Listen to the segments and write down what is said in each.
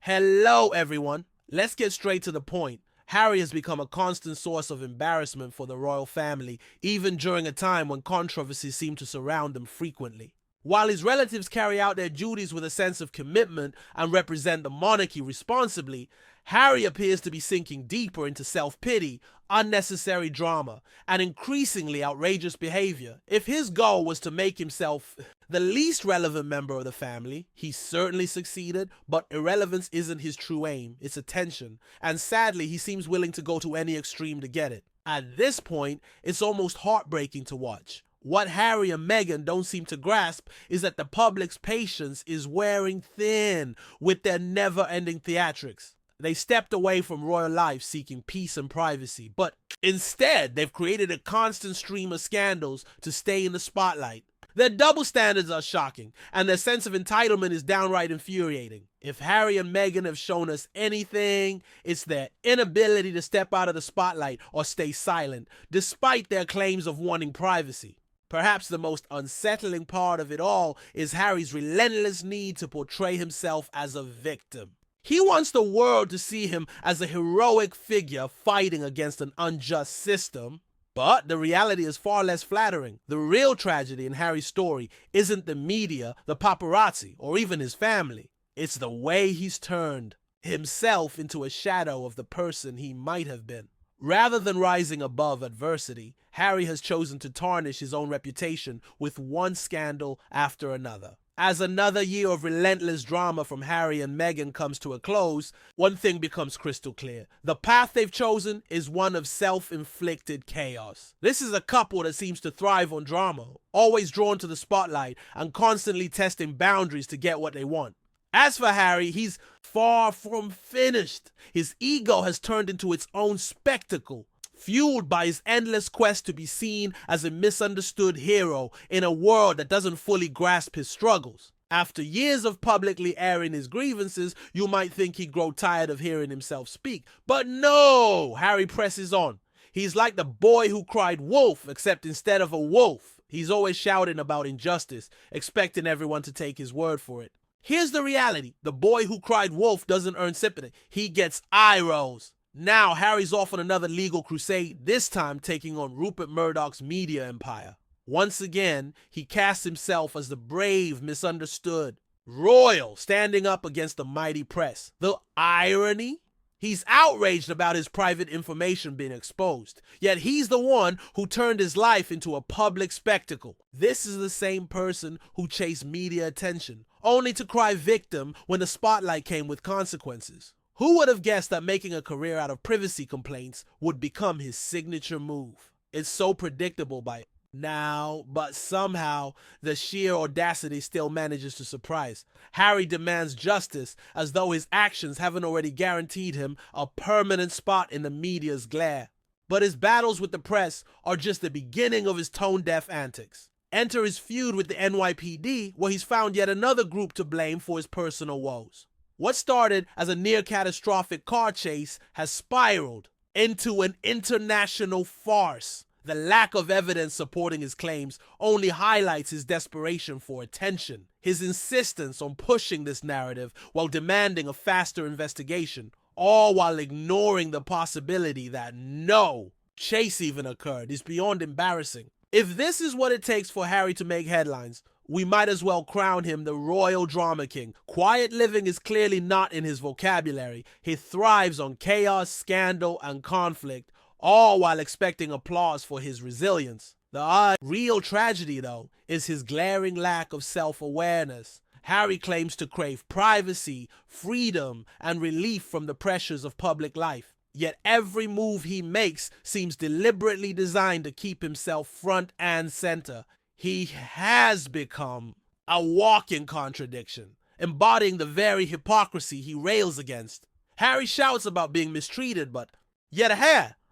Hello, everyone. Let's get straight to the point. Harry has become a constant source of embarrassment for the royal family, even during a time when controversies seem to surround them frequently. While his relatives carry out their duties with a sense of commitment and represent the monarchy responsibly, Harry appears to be sinking deeper into self-pity, unnecessary drama, and increasingly outrageous behavior. If his goal was to make himself the least relevant member of the family, he certainly succeeded, but irrelevance isn't his true aim, it's attention, and sadly he seems willing to go to any extreme to get it. At this point, it's almost heartbreaking to watch. What Harry and Meghan don't seem to grasp is that the public's patience is wearing thin with their never-ending theatrics. They stepped away from royal life seeking peace and privacy, but instead they've created a constant stream of scandals to stay in the spotlight. Their double standards are shocking, and their sense of entitlement is downright infuriating. If Harry and Meghan have shown us anything, it's their inability to step out of the spotlight or stay silent, despite their claims of wanting privacy. Perhaps the most unsettling part of it all is Harry's relentless need to portray himself as a victim. He wants the world to see him as a heroic figure fighting against an unjust system. But the reality is far less flattering. The real tragedy in Harry's story isn't the media, the paparazzi, or even his family. It's the way he's turned himself into a shadow of the person he might have been. Rather than rising above adversity, Harry has chosen to tarnish his own reputation with one scandal after another. As another year of relentless drama from Harry and Meghan comes to a close, one thing becomes crystal clear. The path they've chosen is one of self-inflicted chaos. This is a couple that seems to thrive on drama, always drawn to the spotlight and constantly testing boundaries to get what they want. As for Harry, he's far from finished. His ego has turned into its own spectacle, fueled by his endless quest to be seen as a misunderstood hero in a world that doesn't fully grasp his struggles. After years of publicly airing his grievances, you might think he'd grow tired of hearing himself speak. But no! Harry presses on. He's like the boy who cried wolf, except instead of a wolf, he's always shouting about injustice, expecting everyone to take his word for it. Here's the reality. The boy who cried wolf doesn't earn sympathy. He gets eye rolls. Now Harry's off on another legal crusade, this time taking on Rupert Murdoch's media empire. Once again, he casts himself as the brave, misunderstood royal standing up against the mighty press. The irony? He's outraged about his private information being exposed, yet he's the one who turned his life into a public spectacle. This is the same person who chased media attention, only to cry victim when the spotlight came with consequences. Who would have guessed that making a career out of privacy complaints would become his signature move? It's so predictable by now, but somehow the sheer audacity still manages to surprise. Harry demands justice as though his actions haven't already guaranteed him a permanent spot in the media's glare. But his battles with the press are just the beginning of his tone-deaf antics. Enter his feud with the NYPD, where he's found yet another group to blame for his personal woes. What started as a near-catastrophic car chase has spiraled into an international farce. The lack of evidence supporting his claims only highlights his desperation for attention. His insistence on pushing this narrative while demanding a faster investigation, all while ignoring the possibility that no chase even occurred, is beyond embarrassing. If this is what it takes for Harry to make headlines, we might as well crown him the royal drama king. Quiet living is clearly not in his vocabulary. He thrives on chaos, scandal, and conflict, all while expecting applause for his resilience. The real tragedy, though, is his glaring lack of self-awareness. Harry claims to crave privacy, freedom, and relief from the pressures of public life. Yet every move he makes seems deliberately designed to keep himself front and center. He has become a walking contradiction, embodying the very hypocrisy he rails against. Harry shouts about being mistreated, but yet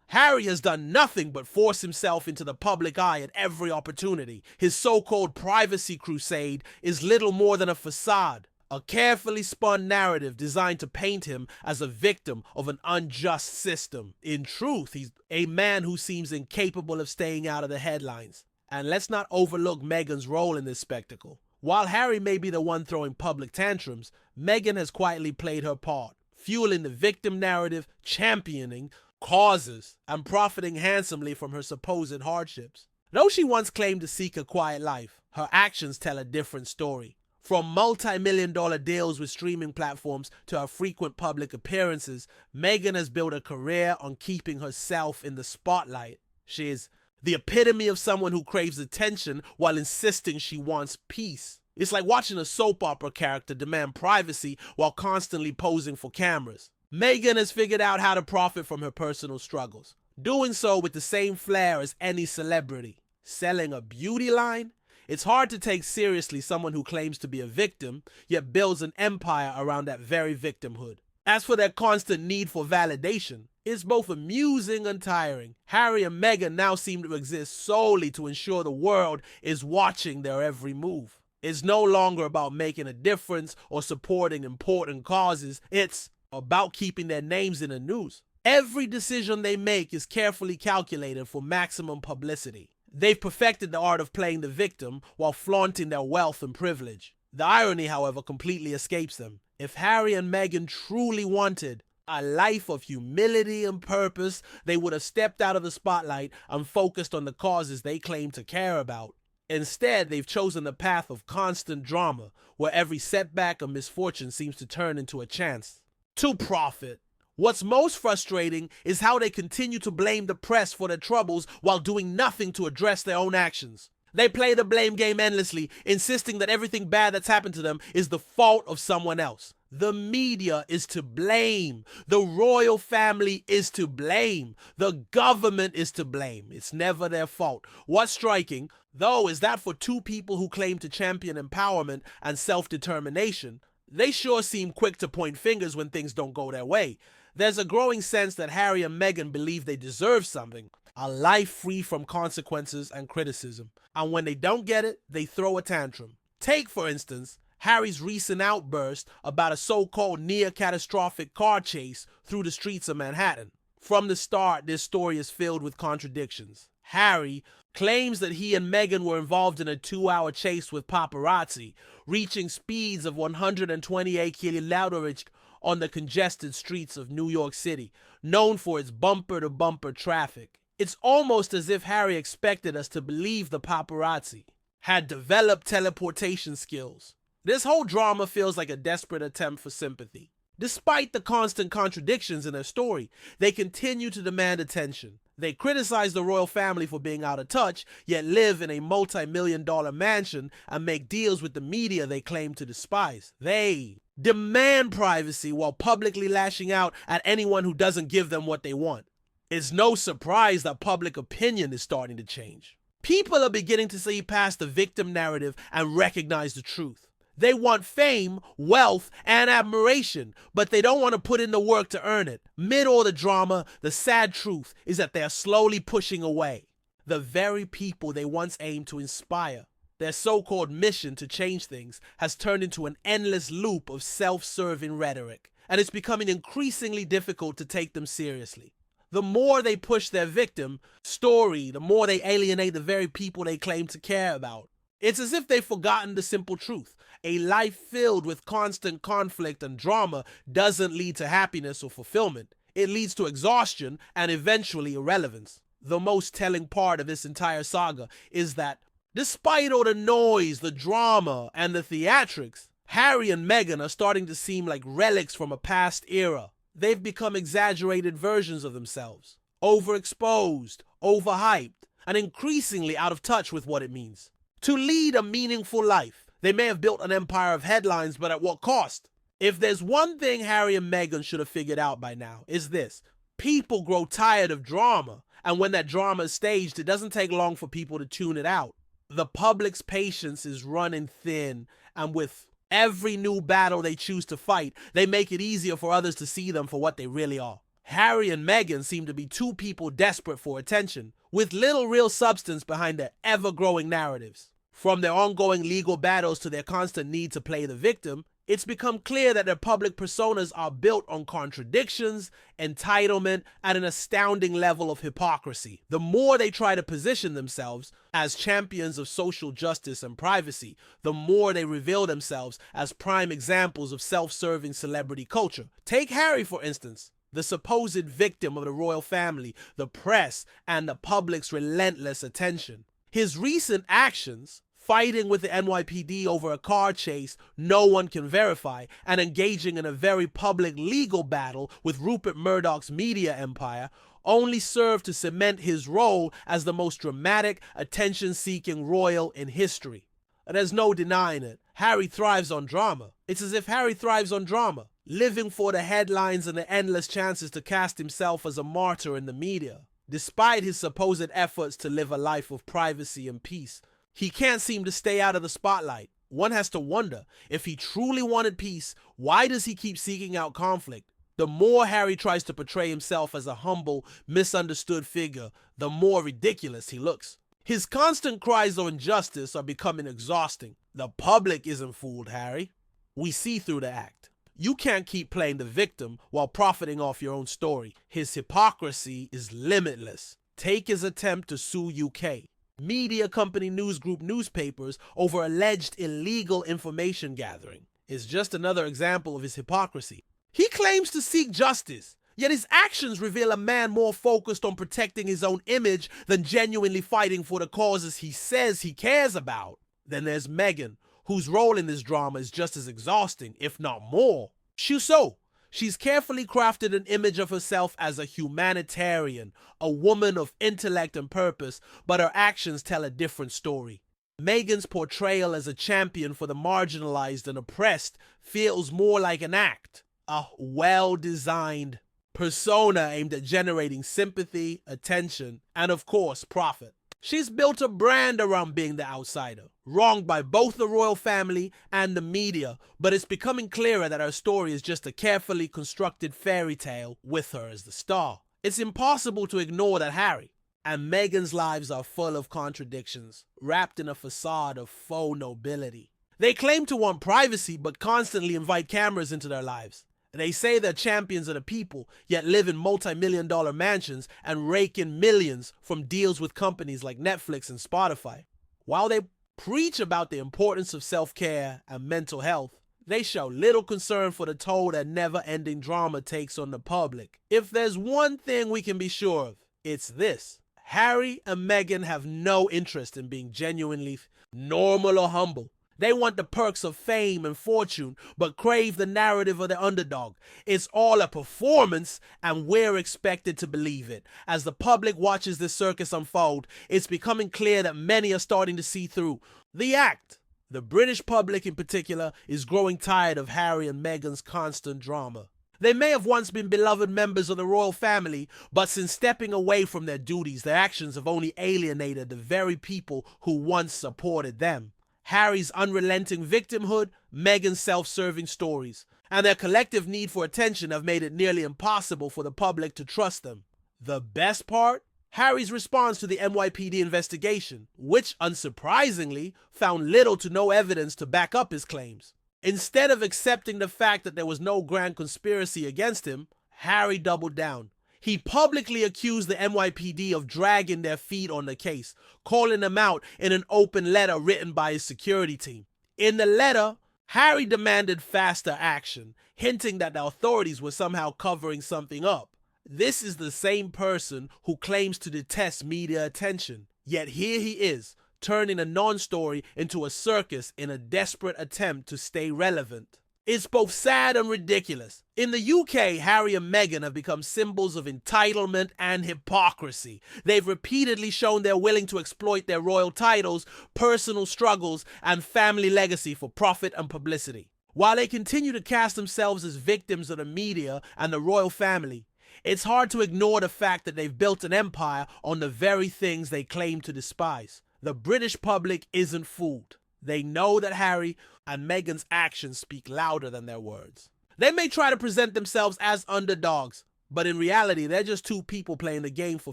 Harry has done nothing but force himself into the public eye at every opportunity. His so-called privacy crusade is little more than a facade, a carefully spun narrative designed to paint him as a victim of an unjust system. In truth, he's a man who seems incapable of staying out of the headlines. And let's not overlook Meghan's role in this spectacle. While Harry may be the one throwing public tantrums, Meghan has quietly played her part, fueling the victim narrative, championing causes, and profiting handsomely from her supposed hardships. Though she once claimed to seek a quiet life, her actions tell a different story. From multi-million-dollar deals with streaming platforms to her frequent public appearances, Meghan has built a career on keeping herself in the spotlight. She is the epitome of someone who craves attention while insisting she wants peace. It's like watching a soap opera character demand privacy while constantly posing for cameras. Meghan has figured out how to profit from her personal struggles, doing so with the same flair as any celebrity. Selling a beauty line? It's hard to take seriously someone who claims to be a victim, yet builds an empire around that very victimhood. As for their constant need for validation, it's both amusing and tiring. Harry and Meghan now seem to exist solely to ensure the world is watching their every move. It's no longer about making a difference or supporting important causes. It's about keeping their names in the news. Every decision they make is carefully calculated for maximum publicity. They've perfected the art of playing the victim while flaunting their wealth and privilege. The irony, however, completely escapes them. If Harry and Meghan truly wanted a life of humility and purpose, they would have stepped out of the spotlight and focused on the causes they claim to care about. Instead, they've chosen the path of constant drama, where every setback or misfortune seems to turn into a chance to profit. What's most frustrating is how they continue to blame the press for their troubles while doing nothing to address their own actions. They play the blame game endlessly, insisting that everything bad that's happened to them is the fault of someone else. The media is to blame. The royal family is to blame. The government is to blame. It's never their fault. What's striking, though, is that for two people who claim to champion empowerment and self-determination, they sure seem quick to point fingers when things don't go their way. There's a growing sense that Harry and Meghan believe they deserve something, a life free from consequences and criticism. And when they don't get it, they throw a tantrum. Take, for instance, Harry's recent outburst about a so-called near-catastrophic car chase through the streets of Manhattan. From the start, this story is filled with contradictions. Harry claims that he and Meghan were involved in a 2-hour chase with paparazzi, reaching speeds of 128 km/h on the congested streets of New York City, known for its bumper-to-bumper traffic. It's almost as if Harry expected us to believe the paparazzi had developed teleportation skills. This whole drama feels like a desperate attempt for sympathy. Despite the constant contradictions in their story, they continue to demand attention. They criticize the royal family for being out of touch, yet live in a multi-million-dollar mansion and make deals with the media they claim to despise. They demand privacy while publicly lashing out at anyone who doesn't give them what they want. It's no surprise that public opinion is starting to change. People are beginning to see past the victim narrative and recognize the truth. They want fame, wealth, and admiration, but they don't want to put in the work to earn it. Mid all the drama, the sad truth is that they are slowly pushing away the very people they once aimed to inspire. Their so-called mission to change things has turned into an endless loop of self-serving rhetoric, and it's becoming increasingly difficult to take them seriously. The more they push their victim story, the more they alienate the very people they claim to care about. It's as if they've forgotten the simple truth. A life filled with constant conflict and drama doesn't lead to happiness or fulfillment. It leads to exhaustion and eventually irrelevance. The most telling part of this entire saga is that despite all the noise, the drama, and the theatrics, Harry and Meghan are starting to seem like relics from a past era. They've become exaggerated versions of themselves, overexposed, overhyped, and increasingly out of touch with what it means to lead a meaningful life. They may have built an empire of headlines, but at what cost? If there's one thing Harry and Meghan should have figured out by now, it's this. People grow tired of drama, and when that drama is staged, it doesn't take long for people to tune it out. The public's patience is running thin, and with every new battle they choose to fight, they make it easier for others to see them for what they really are. Harry and Meghan seem to be two people desperate for attention, with little real substance behind their ever-growing narratives. From their ongoing legal battles to their constant need to play the victim, It's become clear that their public personas are built on contradictions, entitlement, and an astounding level of hypocrisy. The more they try to position themselves as champions of social justice and privacy, the more they reveal themselves as prime examples of self-serving celebrity culture. Take Harry, for instance, the supposed victim of the royal family, the press, and the public's relentless attention. His recent actions, fighting with the NYPD over a car chase no one can verify, and engaging in a very public legal battle with Rupert Murdoch's media empire, only serve to cement his role as the most dramatic, attention-seeking royal in history. There's no denying it. Harry thrives on drama. It's as if Harry thrives on drama, living for the headlines and the endless chances to cast himself as a martyr in the media. Despite his supposed efforts to live a life of privacy and peace, he can't seem to stay out of the spotlight. One has to wonder, if he truly wanted peace, why does he keep seeking out conflict? The more Harry tries to portray himself as a humble, misunderstood figure, the more ridiculous he looks. His constant cries of injustice are becoming exhausting. The public isn't fooled, Harry. We see through the act. You can't keep playing the victim while profiting off your own story. His hypocrisy is limitless. Take his attempt to sue UK. Media company News Group newspapers over alleged illegal information gathering is just another example of his hypocrisy. He claims to seek justice, yet his actions reveal a man more focused on protecting his own image than genuinely fighting for the causes he says he cares about. Then there's Meghan, whose role in this drama is just as exhausting, if not more. She's carefully crafted an image of herself as a humanitarian, a woman of intellect and purpose, but her actions tell a different story. Meghan's portrayal as a champion for the marginalized and oppressed feels more like an act, a well-designed persona aimed at generating sympathy, attention, and of course, profit. She's built a brand around being the outsider, wronged by both the royal family and the media, but it's becoming clearer that her story is just a carefully constructed fairy tale with her as the star. It's impossible to ignore that Harry and Meghan's lives are full of contradictions, wrapped in a facade of faux nobility. They claim to want privacy, but constantly invite cameras into their lives. They say they're champions of the people, yet live in multi-million-dollar mansions and rake in millions from deals with companies like Netflix and Spotify. While they preach about the importance of self-care and mental health, they show little concern for the toll that never-ending drama takes on the public. If there's one thing we can be sure of, it's this. Harry and Meghan have no interest in being genuinely normal or humble. They want the perks of fame and fortune, but crave the narrative of the underdog. It's all a performance, and we're expected to believe it. As the public watches this circus unfold, it's becoming clear that many are starting to see through the act. The British public in particular is growing tired of Harry and Meghan's constant drama. They may have once been beloved members of the royal family, but since stepping away from their duties, their actions have only alienated the very people who once supported them. Harry's unrelenting victimhood, Meghan's self-serving stories, and their collective need for attention have made it nearly impossible for the public to trust them. The best part? Harry's response to the NYPD investigation, which, unsurprisingly, found little to no evidence to back up his claims. Instead of accepting the fact that there was no grand conspiracy against him, Harry doubled down. He publicly accused the NYPD of dragging their feet on the case, calling them out in an open letter written by his security team. In the letter, Harry demanded faster action, hinting that the authorities were somehow covering something up. This is the same person who claims to detest media attention. Yet here he is, turning a non-story into a circus in a desperate attempt to stay relevant. It's both sad and ridiculous. In the UK, Harry and Meghan have become symbols of entitlement and hypocrisy. They've repeatedly shown they're willing to exploit their royal titles, personal struggles, and family legacy for profit and publicity. While they continue to cast themselves as victims of the media and the royal family, it's hard to ignore the fact that they've built an empire on the very things they claim to despise. The British public isn't fooled. They know that Harry and Meghan's actions speak louder than their words. They may try to present themselves as underdogs, but in reality, they're just two people playing the game for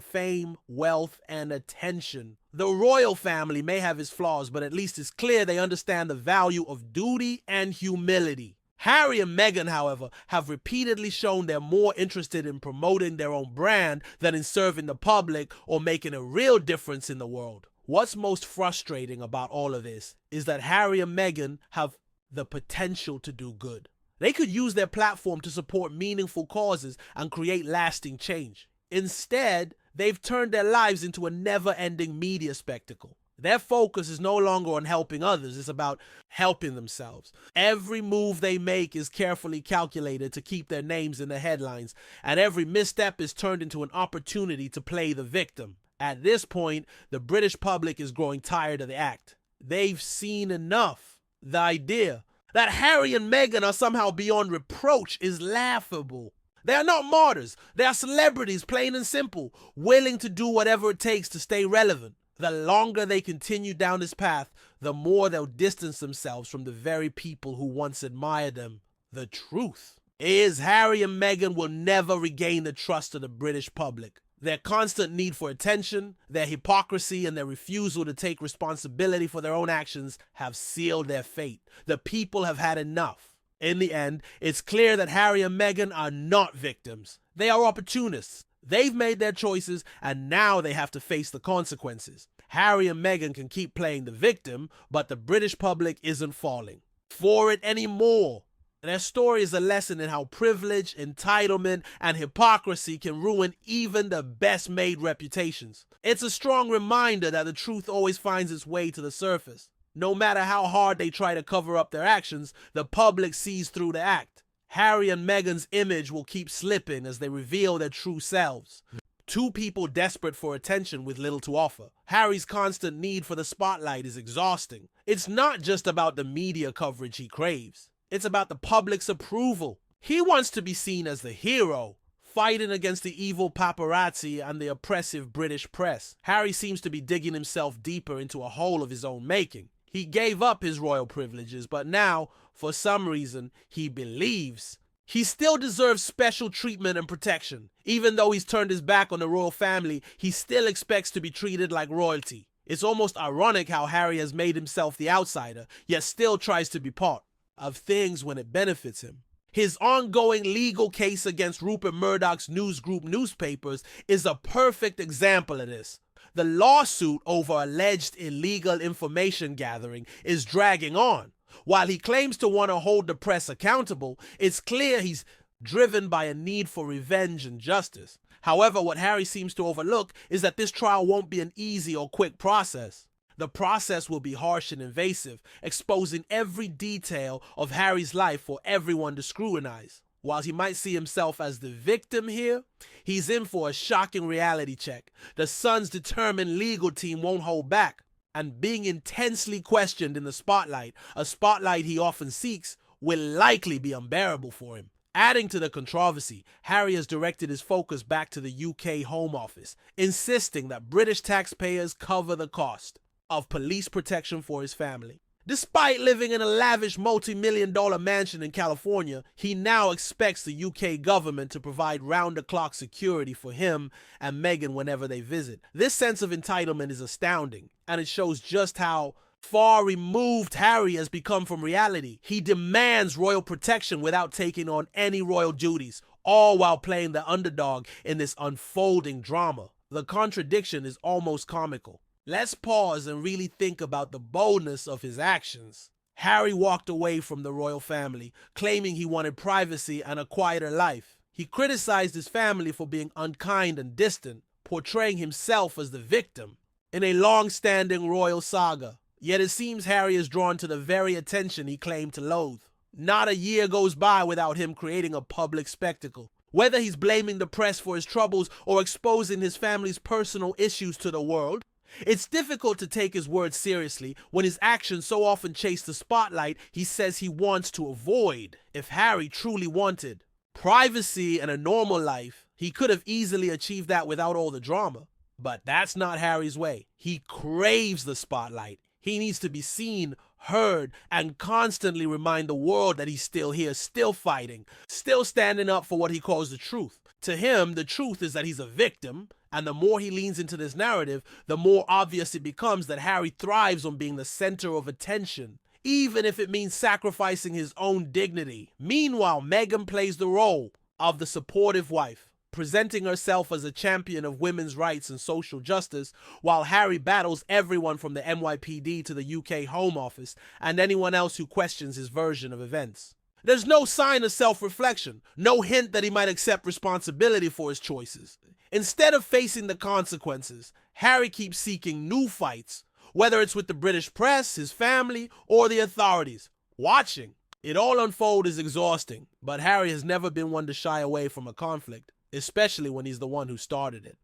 fame, wealth, and attention. The royal family may have its flaws, but at least it's clear they understand the value of duty and humility. Harry and Meghan, however, have repeatedly shown they're more interested in promoting their own brand than in serving the public or making a real difference in the world. What's most frustrating about all of this is that Harry and Meghan have the potential to do good. They could use their platform to support meaningful causes and create lasting change. Instead, they've turned their lives into a never-ending media spectacle. Their focus is no longer on helping others, it's about helping themselves. Every move they make is carefully calculated to keep their names in the headlines, and every misstep is turned into an opportunity to play the victim. At this point, the British public is growing tired of the act. They've seen enough. The idea that Harry and Meghan are somehow beyond reproach is laughable. They are not martyrs. They are celebrities, plain and simple, willing to do whatever it takes to stay relevant. The longer they continue down this path, the more they'll distance themselves from the very people who once admired them. The truth is Harry and Meghan will never regain the trust of the British public. Their constant need for attention, their hypocrisy, and their refusal to take responsibility for their own actions have sealed their fate. The people have had enough. In the end, it's clear that Harry and Meghan are not victims. They are opportunists. They've made their choices, and now they have to face the consequences. Harry and Meghan can keep playing the victim, but the British public isn't falling for it anymore. Their story is a lesson in how privilege, entitlement, and hypocrisy can ruin even the best-made reputations. It's a strong reminder that the truth always finds its way to the surface. No matter how hard they try to cover up their actions, the public sees through the act. Harry and Meghan's image will keep slipping as they reveal their true selves. Two people desperate for attention with little to offer. Harry's constant need for the spotlight is exhausting. It's not just about the media coverage he craves. It's about the public's approval. He wants to be seen as the hero, fighting against the evil paparazzi and the oppressive British press. Harry seems to be digging himself deeper into a hole of his own making. He gave up his royal privileges, but now, for some reason, he believes he still deserves special treatment and protection. Even though he's turned his back on the royal family, he still expects to be treated like royalty. It's almost ironic how Harry has made himself the outsider, yet still tries to be part of things when it benefits him. His ongoing legal case against Rupert Murdoch's News Group newspapers is a perfect example of this. The lawsuit over alleged illegal information gathering is dragging on. While he claims to want to hold the press accountable, it's clear he's driven by a need for revenge and justice. However, what Harry seems to overlook is that this trial won't be an easy or quick process. The process will be harsh and invasive, exposing every detail of Harry's life for everyone to scrutinize. While he might see himself as the victim here, he's in for a shocking reality check. The Sun's determined legal team won't hold back, and being intensely questioned in the spotlight, a spotlight he often seeks, will likely be unbearable for him. Adding to the controversy, Harry has directed his focus back to the UK Home Office, insisting that British taxpayers cover the cost of police protection for his family. Despite living in a lavish multi-million-dollar mansion in California, he now expects the UK government to provide round-the-clock security for him and Meghan whenever they visit. This sense of entitlement is astounding, and it shows just how far removed Harry has become from reality. He demands royal protection without taking on any royal duties, all while playing the underdog in this unfolding drama. The contradiction is almost comical. Let's pause and really think about the boldness of his actions. Harry walked away from the royal family, claiming he wanted privacy and a quieter life. He criticized his family for being unkind and distant, portraying himself as the victim in a long-standing royal saga. Yet it seems Harry is drawn to the very attention he claimed to loathe. Not a year goes by without him creating a public spectacle. Whether he's blaming the press for his troubles or exposing his family's personal issues to the world, it's difficult to take his words seriously when his actions so often chase the spotlight he says he wants to avoid. If Harry truly wanted privacy and a normal life, he could have easily achieved that without all the drama. But that's not Harry's way. He craves the spotlight. He needs to be seen, heard, and constantly remind the world that he's still here, still fighting, still standing up for what he calls the truth. To him, the truth is that he's a victim, and the more he leans into this narrative, the more obvious it becomes that Harry thrives on being the center of attention. even if it means sacrificing his own dignity. Meanwhile, Meghan plays the role of the supportive wife, presenting herself as a champion of women's rights and social justice, while Harry battles everyone from the NYPD to the UK Home Office and anyone else who questions his version of events. There's no sign of self-reflection, no hint that he might accept responsibility for his choices. Instead of facing the consequences, Harry keeps seeking new fights, whether it's with the British press, his family, or the authorities. Watching it all unfold is exhausting, but Harry has never been one to shy away from a conflict, especially when he's the one who started it.